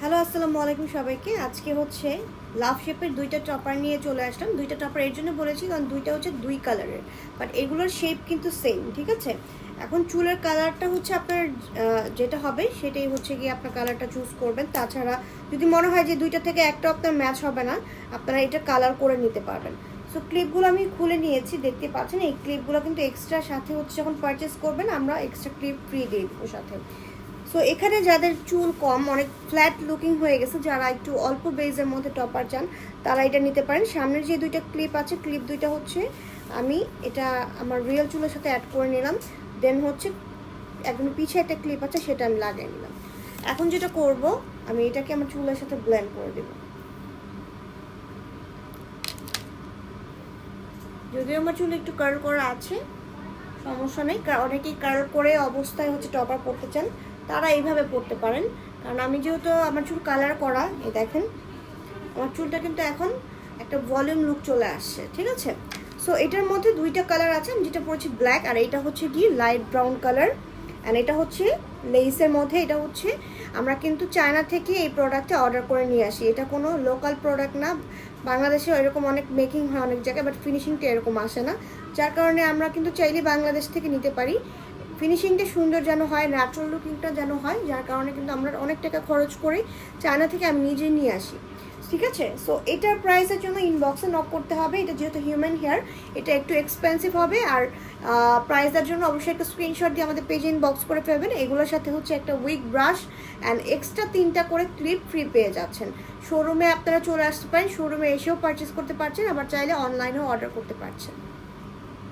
Hello, আসসালামু আলাইকুম সবাইকে। আজকে হচ্ছে লাভ শেপের দুইটা টপার নিয়ে চলে আসলাম। দুইটা টপার এর জন্য বলেছি কারণ দুইটা হচ্ছে দুই কালারের, বাট এগুলোর শেপ কিন্তু সেম, ঠিক আছে। এখন চুলের কালারটা হচ্ছে আপনার যেটা হবে সেটাই হচ্ছে গিয়ে আপনার কালারটা চুজ করবেন। তাছাড়া যদি মনে হয় যে দুইটা থেকে একটা আপনার ম্যাচ হবে না, আপনারা এটা কালার করে নিতে পারবেন। সো ক্লিপগুলো আমি খুলে নিয়েছি, দেখতে পাচ্ছেন। এই ক্লিপগুলো কিন্তু এক্সট্রা সাথে হচ্ছে যখন পারচেস করবেন আমরা এক্সট্রা ক্লিপ ফ্রি দিয়ে দেবো সাথে। সো এখানে যাদের চুল কম, অনেক ফ্ল্যাট লুকিং হয়ে গেছে, যারা একটু অল্প বেজের মধ্যে টপার চান তারা এটা নিতে পারেন। সামনের যে দুইটা ক্লিপ আছে, ক্লিপ দুইটা হচ্ছে আমি এটা আমার রিয়েল চুলের সাথে অ্যাড করে নিলাম। দেন হচ্ছে একদম পিছিয়ে একটা ক্লিপ আছে, সেটা আমি লাগিয়ে নিলাম। এখন যেটা করব, আমি এটাকে আমার চুলের সাথে ব্লেন্ড করে দেব। যদিও আমার চুল একটু কার্ল করা আছে, সমস্যা নেই। অনেকেই কার্ল করে অবস্থায় হচ্ছে টপার পরতে চান, তারা এইভাবে পরতে পারেন। কারণ আমি যেহেতু আমার চুল কালার করা, এই দেখেন আমার চুলটা কিন্তু এখন একটা ভলিউম লুক চলে আসছে, ঠিক আছে। সো এটার মধ্যে দুইটা কালার আছে, আমি যেটা পরেছি ব্ল্যাক, আর এটা হচ্ছে কি লাইট ব্রাউন কালার। অ্যান্ড এটা হচ্ছে লেসের মধ্যে। এটা হচ্ছে আমরা কিন্তু চায়না থেকে এই প্রোডাক্টটা অর্ডার করে নিয়ে আসি, এটা কোনো লোকাল প্রোডাক্ট না। বাংলাদেশে এরকম অনেক মেকিং হয় অনেক জায়গায়, বাট ফিনিশিংটা এরকম আসে না, যার কারণে আমরা কিন্তু চাইলে বাংলাদেশ থেকে নিতে পারি। ফিনিশিংটা সুন্দর যেন হয়, ন্যাচারাল লুকিংটা যেন হয়, যার কারণে কিন্তু আমরা অনেক টাকা খরচ করে চায়না থেকে আমি নিজে নিয়ে আসি, ঠিক আছে। সো এটার প্রাইসের জন্য ইনবক্সে নক করতে হবে। এটা যেহেতু হিউম্যান হেয়ার, এটা একটু এক্সপেন্সিভ হবে। আর প্রাইসের জন্য অবশ্যই একটা স্ক্রিনশট দিয়ে আমাদের পেজে ইনবক্স করে ফেলবেন। এগুলোর সাথে হচ্ছে একটা উইক ব্রাশ অ্যান্ড এক্সট্রা 3টা করে ক্লিপ ফ্রি পেয়ে যাচ্ছেন। শোরুমে আপনারা চলে আসতে পারেন, শোরুমে এসেও পারচেস করতে পারছেন, আবার চাইলে অনলাইনেও অর্ডার করতে পারছেন।